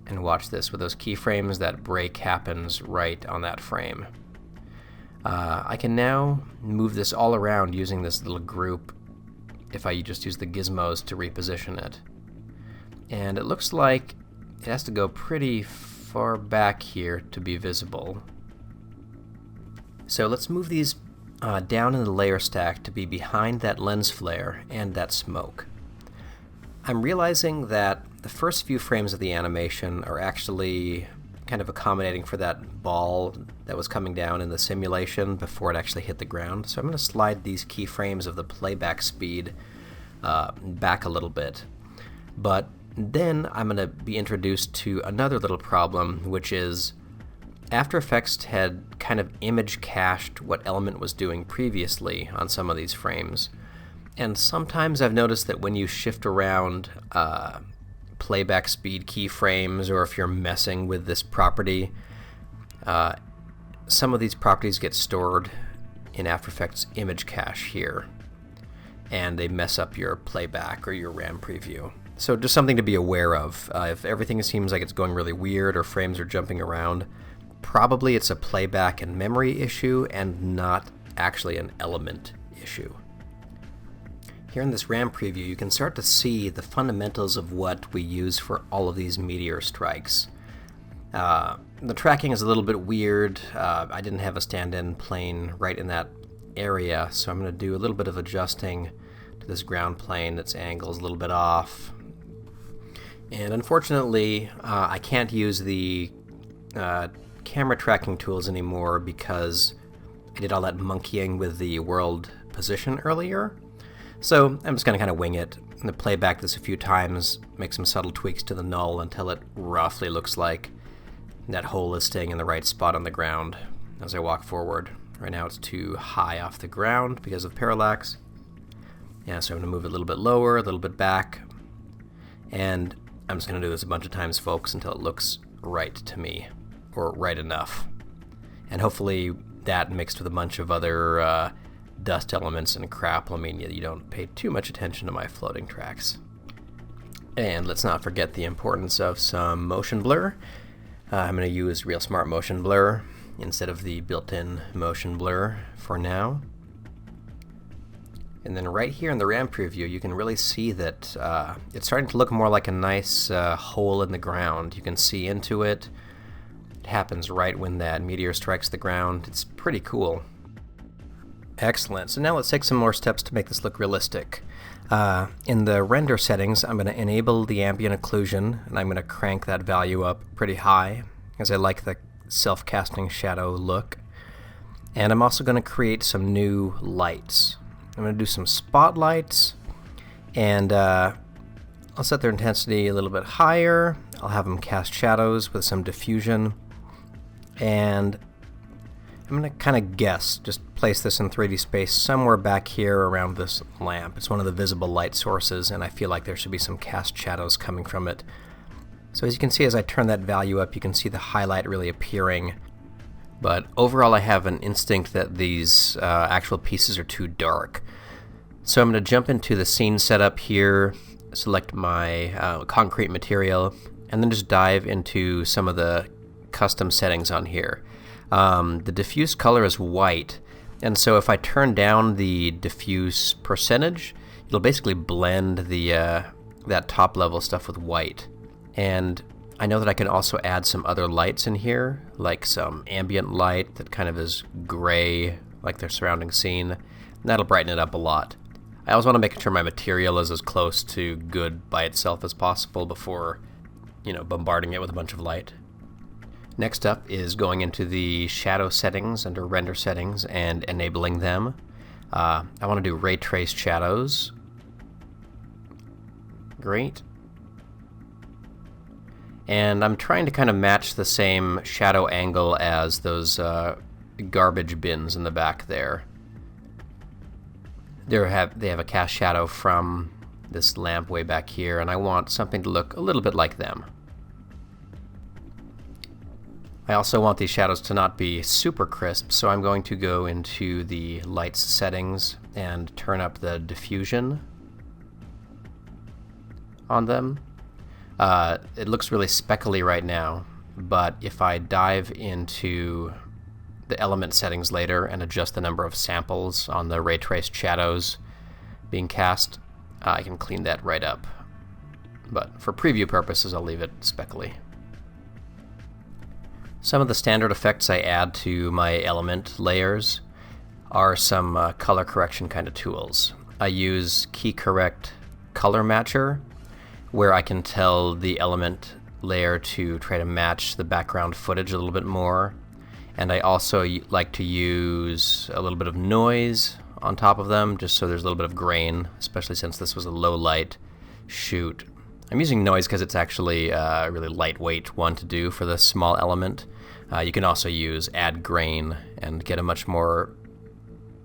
And watch this, with those keyframes, that break happens right on that frame. I can now move this all around using this little group if I just use the gizmos to reposition it. And it looks like it has to go pretty far back here to be visible. So let's move these down in the layer stack to be behind that lens flare and that smoke. I'm realizing that the first few frames of the animation are actually kind of accommodating for that ball that was coming down in the simulation before it actually hit the ground. So I'm going to slide these keyframes of the playback speed back a little bit. But then I'm going to be introduced to another little problem, which is After Effects had kind of image cached what Element was doing previously on some of these frames. And sometimes I've noticed that when you shift around playback speed keyframes, or if you're messing with this property, some of these properties get stored in After Effects image cache here, and they mess up your playback or your RAM preview. So just something to be aware of. If everything seems like it's going really weird or frames are jumping around, probably it's a playback and memory issue and not actually an element issue. Here in this RAM preview, you can start to see the fundamentals of what we use for all of these meteor strikes. The tracking is a little bit weird. I didn't have a stand-in plane right in that area, so I'm going to do a little bit of adjusting to this ground plane. Its angle's a little bit off. And unfortunately, I can't use the camera tracking tools anymore because I did all that monkeying with the world position earlier. So I'm just going to kind of wing it. I'm going to play back this a few times, make some subtle tweaks to the null until it roughly looks like that hole is staying in the right spot on the ground as I walk forward. Right now it's too high off the ground because of parallax. Yeah, so I'm going to move it a little bit lower, a little bit back. And I'm just going to do this a bunch of times, folks, until it looks right to me, or right enough. And hopefully that mixed with a bunch of other dust elements and crap will mean you don't pay too much attention to my floating tracks. And let's not forget the importance of some motion blur. I'm going to use Real Smart Motion Blur instead of the built-in motion blur for now. And then right here in the RAM preview, you can really see that it's starting to look more like a nice hole in the ground. You can see into it. It happens right when that meteor strikes the ground. It's pretty cool. Excellent. So now let's take some more steps to make this look realistic. In the render settings, I'm going to enable the ambient occlusion, and I'm going to crank that value up pretty high, as I like the self-casting shadow look. And I'm also going to create some new lights. I'm going to do some spotlights, and I'll set their intensity a little bit higher. I'll have them cast shadows with some diffusion, and I'm I'm going to kind of guess, just place this in 3D space somewhere back here around this lamp. It's one of the visible light sources, and I feel like there should be some cast shadows coming from it. So as you can see, as I turn that value up, you can see the highlight really appearing. But overall, I have an instinct that these actual pieces are too dark. So I'm going to jump into the scene setup here, select my concrete material, and then just dive into some of the custom settings on here. The diffuse color is white, and so if I turn down the diffuse percentage, it'll basically blend the that top level stuff with white. And I know that I can also add some other lights in here, like some ambient light that kind of is gray, like their surrounding scene. And that'll brighten it up a lot. I always want to make sure my material is as close to good by itself as possible before, bombarding it with a bunch of light. Next up is going into the shadow settings under render settings and enabling them. I want to do ray traced shadows. Great. And I'm trying to kind of match the same shadow angle as those garbage bins in the back there. They have a cast shadow from this lamp way back here, and I want something to look a little bit like them. I also want these shadows to not be super crisp, so I'm going to go into the lights settings and turn up the diffusion on them. It looks really speckly right now, but if I dive into the element settings later and adjust the number of samples on the ray traced shadows being cast, I can clean that right up. But for preview purposes, I'll leave it speckly. Some of the standard effects I add to my element layers are some color correction kind of tools. I use key correct color matcher, where I can tell the element layer to try to match the background footage a little bit more. And I also like to use a little bit of noise on top of them, just so there's a little bit of grain, especially since this was a low light shoot. I'm using noise because it's actually a really lightweight one to do for this small element. You can also use add grain and get a much more,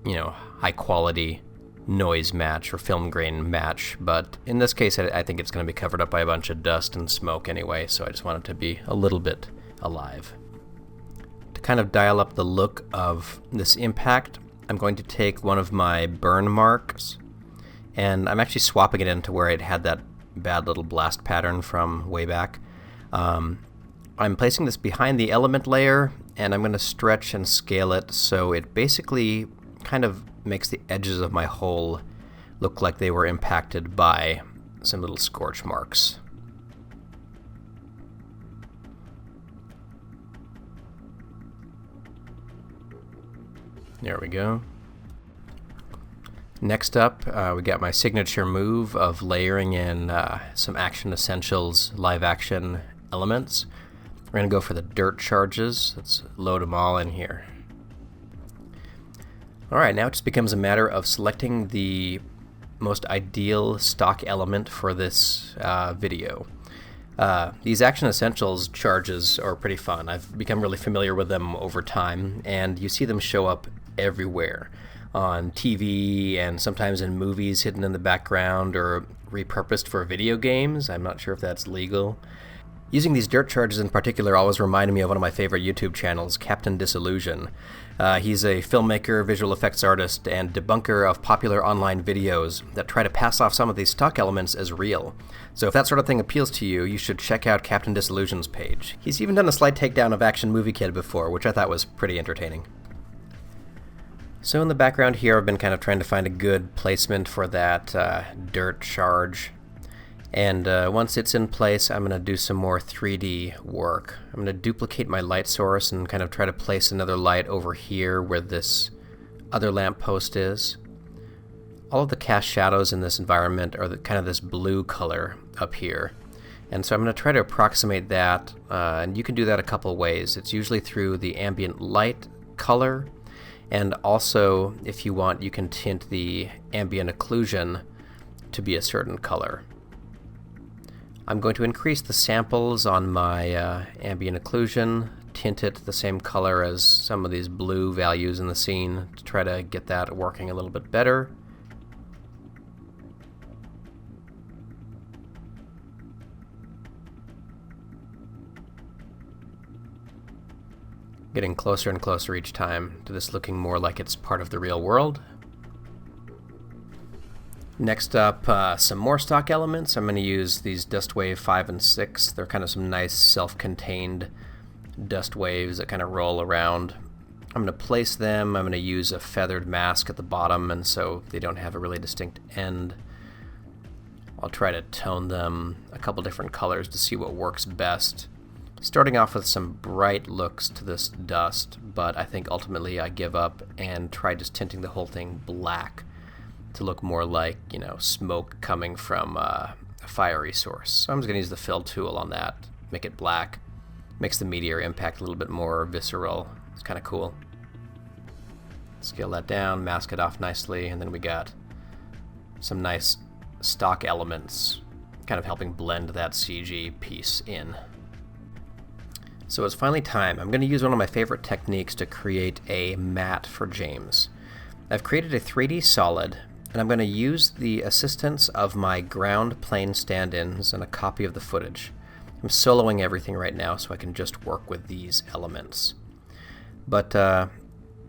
high quality noise match or film grain match, but in this case I think it's going to be covered up by a bunch of dust and smoke anyway, so I just want it to be a little bit alive. To kind of dial up the look of this impact, I'm going to take one of my burn marks, and I'm actually swapping it into where it had that bad little blast pattern from way back. I'm placing this behind the element layer, and I'm going to stretch and scale it so it basically kind of makes the edges of my hole look like they were impacted by some little scorch marks. There we go. Next up, we got my signature move of layering in some Action Essentials live action elements. We're going to go for the dirt charges. Let's load them all in here. Alright, now it just becomes a matter of selecting the most ideal stock element for this video. These Action Essentials charges are pretty fun. I've become really familiar with them over time, and you see them show up everywhere. On TV and sometimes in movies hidden in the background or repurposed for video games. I'm not sure if that's legal. Using these dirt charges in particular always reminded me of one of my favorite YouTube channels, Captain Disillusion. He's a filmmaker, visual effects artist, and debunker of popular online videos that try to pass off some of these stock elements as real. So if that sort of thing appeals to you, you should check out Captain Disillusion's page. He's even done a slight takedown of Action Movie Kid before, which I thought was pretty entertaining. So in the background here, I've been kind of trying to find a good placement for that dirt charge. And once it's in place, I'm going to do some more 3D work. I'm going to duplicate my light source and kind of try to place another light over here where this other lamppost is. All of the cast shadows in this environment are kind of this blue color up here. And so I'm going to try to approximate that, and you can do that a couple ways. It's usually through the ambient light color, and also, if you want, you can tint the ambient occlusion to be a certain color. I'm going to increase the samples on my ambient occlusion tint it the same color as some of these blue values in the scene to try to get that working a little bit better. Getting closer and closer each time to this looking more like it's part of the real world. Next up, some more stock elements. I'm going to use these dust wave 5 and 6. They're kind of some nice self-contained dust waves that kind of roll around. I'm going to place them. I'm going to use a feathered mask at the bottom, and so they don't have a really distinct end. I'll try to tone them a couple different colors to see what works best. Starting off with some bright looks to this dust, but I think ultimately I give up and try just tinting the whole thing black to look more like, you know, smoke coming from a fiery source. So I'm just going to use the fill tool on that, make it black. Makes the meteor impact a little bit more visceral. It's kind of cool. Scale that down, mask it off nicely, and then we got some nice stock elements kind of helping blend that CG piece in. So it's finally time. I'm going to use one of my favorite techniques to create a matte for James. I've created a 3D solid, and I'm going to use the assistance of my ground plane stand-ins and a copy of the footage. I'm soloing everything right now so I can just work with these elements. But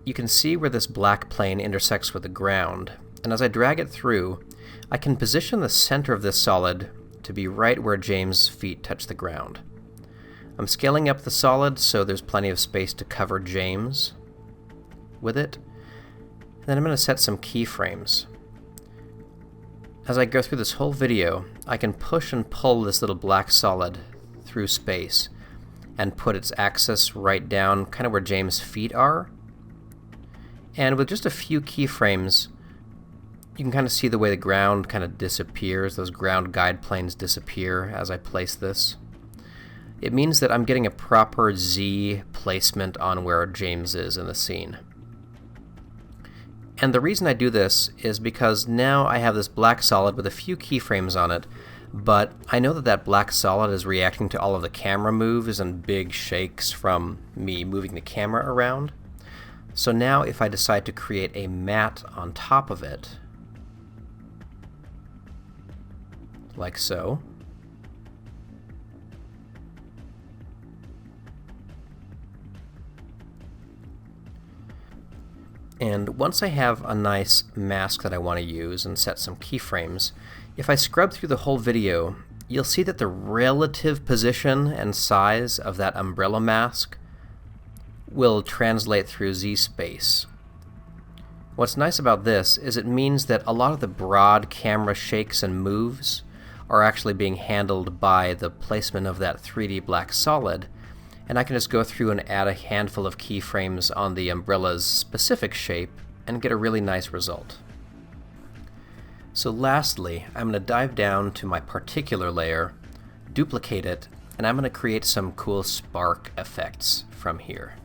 you can see where this black plane intersects with the ground, and as I drag it through, I can position the center of this solid to be right where James' feet touch the ground. I'm scaling up the solid so there's plenty of space to cover James with it. And then I'm going to set some keyframes. As I go through this whole video, I can push and pull this little black solid through space and put its axis right down kind of where James' feet are. And with just a few keyframes, you can kind of see the way the ground kind of disappears. Those ground guide planes disappear as I place this. It means that I'm getting a proper Z placement on where James is in the scene. And the reason I do this is because now I have this black solid with a few keyframes on it, but I know that that black solid is reacting to all of the camera moves and big shakes from me moving the camera around. So now if I decide to create a matte on top of it, like so, and once I have a nice mask that I want to use and set some keyframes, if I scrub through the whole video, you'll see that the relative position and size of that umbrella mask will translate through Z-space. What's nice about this is it means that a lot of the broad camera shakes and moves are actually being handled by the placement of that 3D black solid, and I can just go through and add a handful of keyframes on the umbrella's specific shape and get a really nice result. So lastly, I'm going to dive down to my particular layer, duplicate it, and I'm going to create some cool spark effects from here.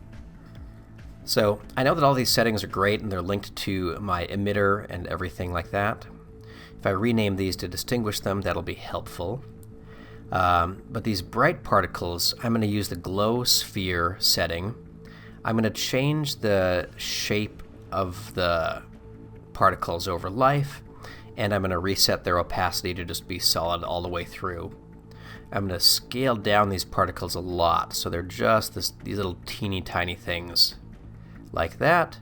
So I know that all these settings are great and they're linked to my emitter and everything like that. If I rename these to distinguish them, that'll be helpful. But these bright particles, I'm going to use the glow sphere setting. I'm going to change the shape of the particles over life, and I'm going to reset their opacity to just be solid all the way through. I'm going to scale down these particles a lot, so they're just these little teeny tiny things like that.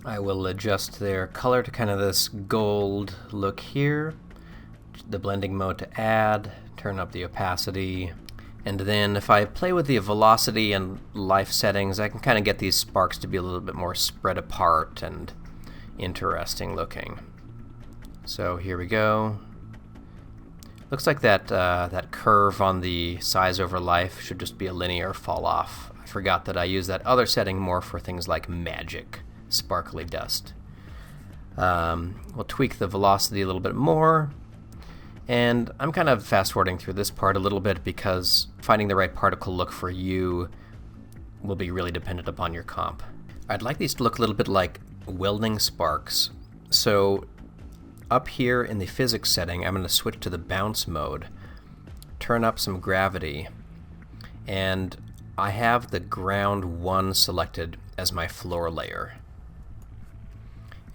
I will adjust their color to kind of this gold look here, the blending mode to add, turn up the opacity, and then if I play with the velocity and life settings, I can kind of get these sparks to be a little bit more spread apart and interesting looking. So here we go. Looks like that curve on the size over life should just be a linear fall off. I forgot that I use that other setting more for things like magic, sparkly dust. We'll tweak the velocity a little bit more. And I'm kind of fast forwarding through this part a little bit because finding the right particle look for you will be really dependent upon your comp. I'd like these to look a little bit like welding sparks. So up here in the physics setting, I'm going to switch to the bounce mode, turn up some gravity, and I have the ground 1 selected as my floor layer.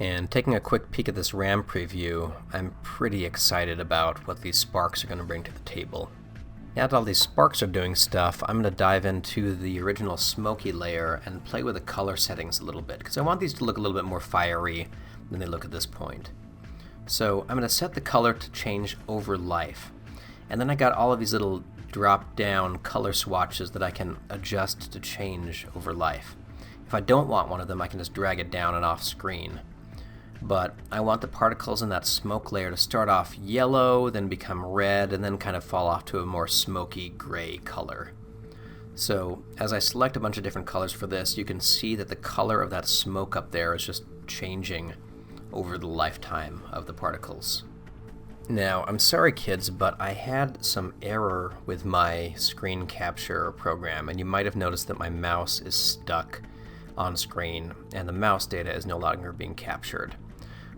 And taking a quick peek at this RAM preview, I'm pretty excited about what these sparks are going to bring to the table. Now that all these sparks are doing stuff, I'm going to dive into the original smoky layer and play with the color settings a little bit, because I want these to look a little bit more fiery than they look at this point. So I'm going to set the color to change over life. And then I got all of these little drop-down color swatches that I can adjust to change over life. If I don't want one of them, I can just drag it down and off screen. But I want the particles in that smoke layer to start off yellow, then become red, and then kind of fall off to a more smoky gray color. So as I select a bunch of different colors for this, you can see that the color of that smoke up there is just changing over the lifetime of the particles. Now, I'm sorry kids, but I had some error with my screen capture program, and you might have noticed that my mouse is stuck on screen and the mouse data is no longer being captured.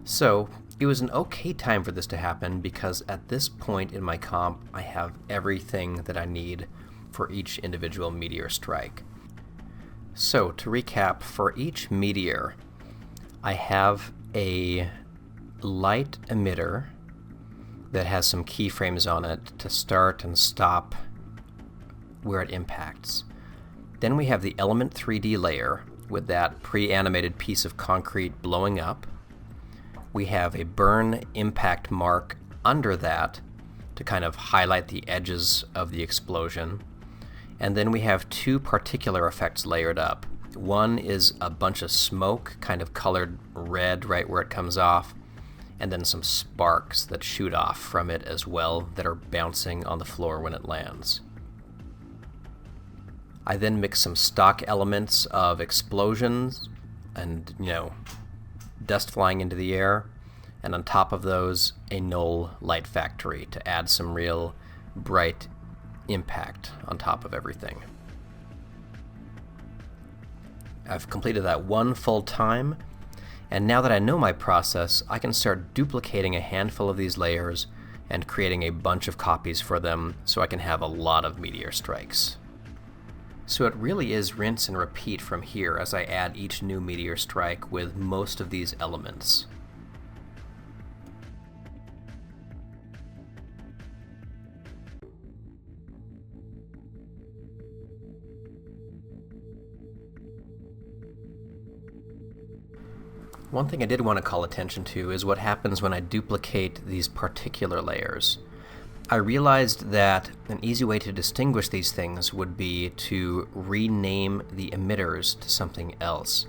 So it was an okay time for this to happen, because at this point in my comp I have everything that I need for each individual meteor strike. So to recap, for each meteor I have a light emitter that has some keyframes on it to start and stop where it impacts. Then we have the element 3D layer with that pre-animated piece of concrete blowing up. We have a burn impact mark under that to kind of highlight the edges of the explosion. And then we have 2 particular effects layered up. One is a bunch of smoke kind of colored red right where it comes off, and then some sparks that shoot off from it as well that are bouncing on the floor when it lands. I then mix some stock elements of explosions and, dust flying into the air, and on top of those, a null light factory to add some real bright impact on top of everything. I've completed that one full time, and now that I know my process, I can start duplicating a handful of these layers and creating a bunch of copies for them so I can have a lot of meteor strikes. So it really is rinse and repeat from here as I add each new meteor strike with most of these elements. One thing I did want to call attention to is what happens when I duplicate these particular layers. I realized that an easy way to distinguish these things would be to rename the emitters to something else,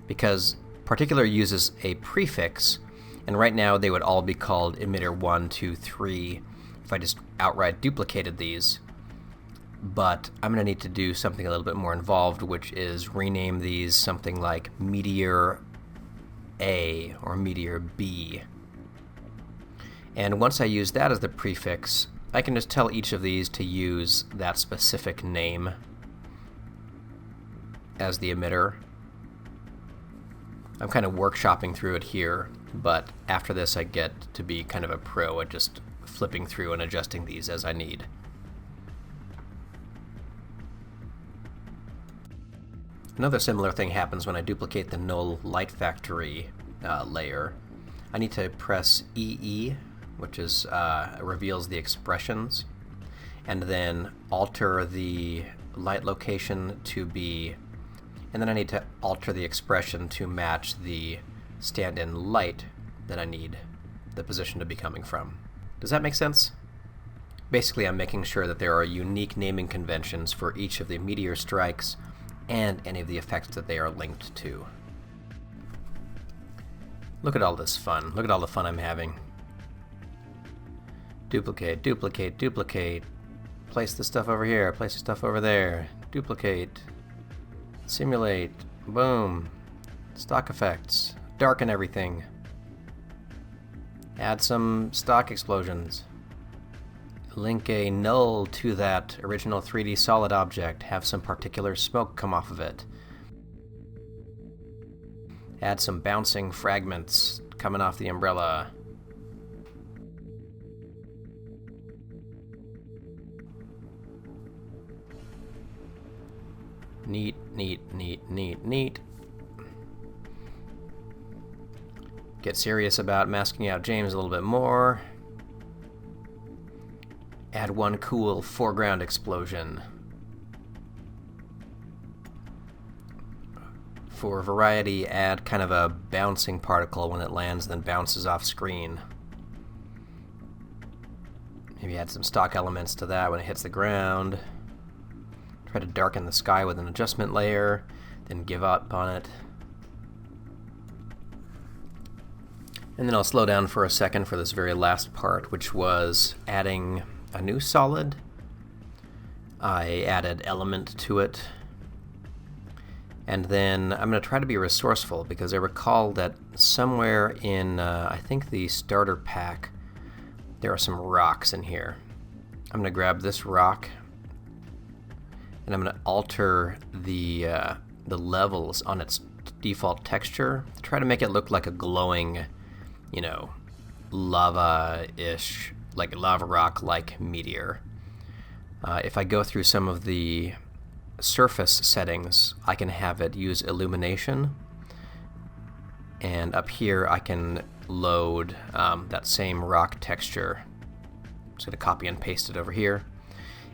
because particular uses a prefix, and right now they would all be called emitter 1, 2, 3 if I just outright duplicated these. But I'm going to need to do something a little bit more involved, which is rename these something like Meteor A or Meteor B. And once I use that as the prefix, I can just tell each of these to use that specific name as the emitter. I'm kind of workshopping through it here, but after this I get to be kind of a pro at just flipping through and adjusting these as I need. Another similar thing happens when I duplicate the null light factory layer. I need to press EE, which is reveals the expressions, and then alter the light location to be, and then I need to alter the expression to match the stand-in light that I need the position to be coming from. Does that make sense? Basically, I'm making sure that there are unique naming conventions for each of the meteor strikes and any of the effects that they are linked to. Look at all this fun. Look at all the fun I'm having. Duplicate, duplicate, duplicate. Place the stuff over here, place the stuff over there. Duplicate. Simulate. Boom. Stock effects. Darken everything. Add some stock explosions. Link a null to that original 3D solid object. Have some particular smoke come off of it. Add some bouncing fragments coming off the umbrella. Neat, neat, neat, neat, neat. Get serious about masking out James a little bit more. Add one cool foreground explosion. For variety, add kind of a bouncing particle when it lands, then bounces off screen. Maybe add some stock elements to that when it hits the ground. Try to darken the sky with an adjustment layer, then give up on it. And then I'll slow down for a second for this very last part, which was adding a new solid. I added element to it. And then I'm going to try to be resourceful because I recall that somewhere in, I think the starter pack, there are some rocks in here. I'm going to grab this rock and I'm going to alter the levels on its default texture to try to make it look like a glowing, you know, lava-ish, like lava rock-like meteor. If I go through some of the surface settings, I can have it use illumination, and up here I can load that same rock texture. I'm just going to copy and paste it over here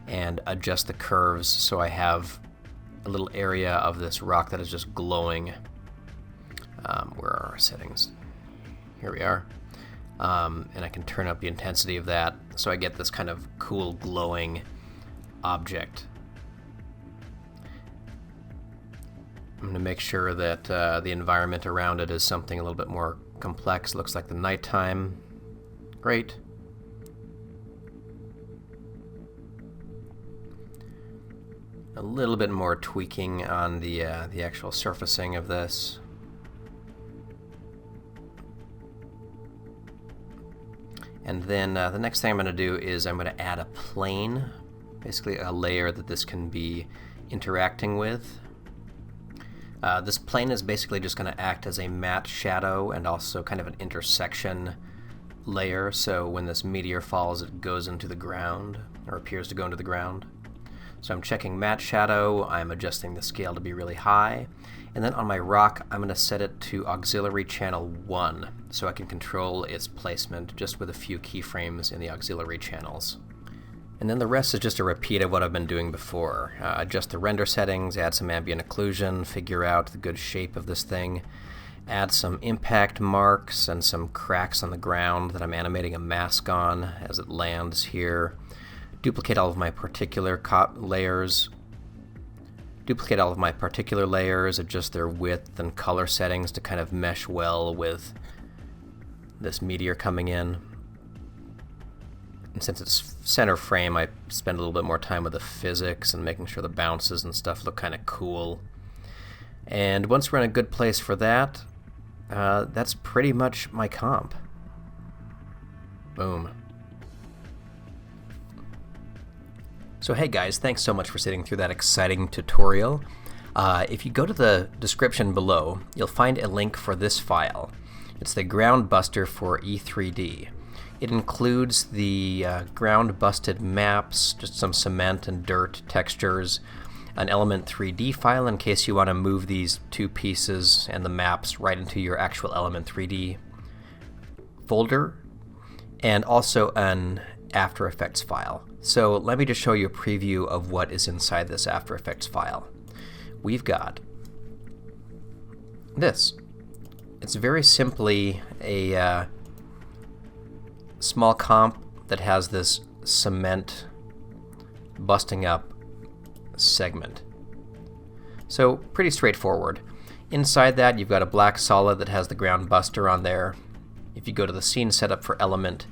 and adjust the curves so I have a little area of this rock that is just glowing. Where are our settings? Here we are. And I can turn up the intensity of that so I get this kind of cool glowing object. I'm going to make sure that the environment around it is something a little bit more complex. Looks like the nighttime. Great. A little bit more tweaking on the actual surfacing of this. And then the next thing I'm going to do is I'm going to add a plane, basically a layer that this can be interacting with. This plane is basically just going to act as a matte shadow and also kind of an intersection layer, so when this meteor falls it goes into the ground, or appears to go into the ground. So I'm checking matte shadow, I'm adjusting the scale to be really high, and then on my rock I'm going to set it to auxiliary channel 1 so I can control its placement just with a few keyframes in the auxiliary channels. And then the rest is just a repeat of what I've been doing before. Adjust the render settings, add some ambient occlusion, figure out the good shape of this thing, add some impact marks and some cracks on the ground that I'm animating a mask on as it lands here. Duplicate all of my particular layers. Duplicate all of my particular layers, adjust their width and color settings to kind of mesh well with this meteor coming in. And since it's center frame, I spend a little bit more time with the physics and making sure the bounces and stuff look kind of cool. And once we're in a good place for that, that's pretty much my comp. Boom. So hey guys, thanks so much for sitting through that exciting tutorial. If you go to the description below, you'll find a link for this file. It's the ground buster for E3D. It includes the ground busted maps, just some cement and dirt textures, an Element 3D file in case you want to move these two pieces and the maps right into your actual Element 3D folder, and also an After Effects file. So let me just show you a preview of what is inside this After Effects file. We've got this. It's very simply a small comp that has this cement busting up segment. So pretty straightforward. Inside that you've got a black solid that has the ground buster on there. If you go to the scene setup for element,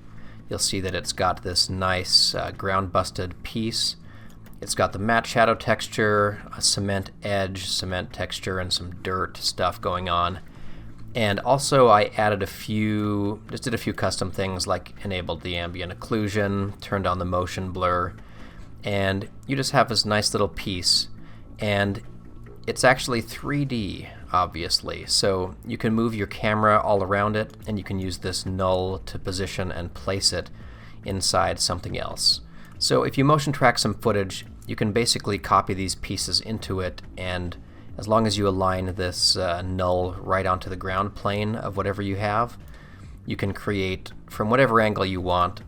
you'll see that it's got this nice ground busted piece. It's got the matte shadow texture, a cement edge, cement texture, and some dirt stuff going on. And also I added just did a few custom things like enabled the ambient occlusion, turned on the motion blur, and you just have this nice little piece. And it's actually 3D, obviously, so you can move your camera all around it, and you can use this null to position and place it inside something else. So if you motion track some footage, you can basically copy these pieces into it, and as long as you align this null right onto the ground plane of whatever you have, you can create, from whatever angle you want,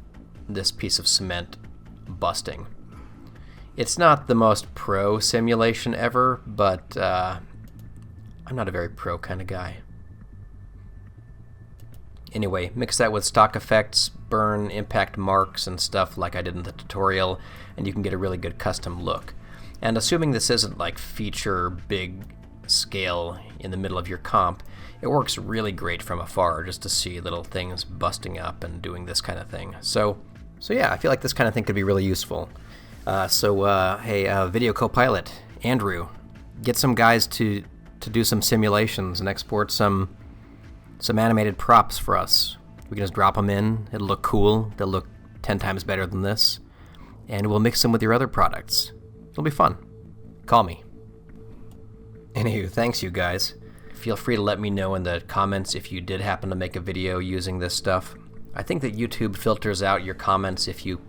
this piece of cement busting. It's not the most pro simulation ever, but I'm not a very pro kind of guy. Anyway, mix that with stock effects, burn, impact marks, and stuff like I did in the tutorial, and you can get a really good custom look. And assuming this isn't like feature big scale in the middle of your comp, it works really great from afar just to see little things busting up and doing this kind of thing. So yeah, I feel like this kind of thing could be really useful. Hey, Video Copilot, Andrew, get some guys to do some simulations and export some animated props for us. We can just drop them in, it'll look cool, they'll look 10 times better than this, and we'll mix them with your other products. It'll be fun. Call me. Anywho, thanks you guys. Feel free to let me know in the comments if you did happen to make a video using this stuff. I think that YouTube filters out your comments if you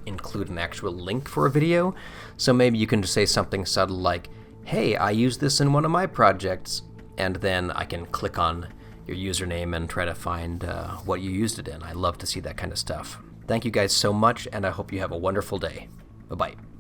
include an actual link for a video, so maybe you can just say something subtle like, hey, I used this in one of my projects, and then I can click on your username and try to find what you used it in. I love to see that kind of stuff. Thank you guys so much, and I hope you have a wonderful day. Bye-bye.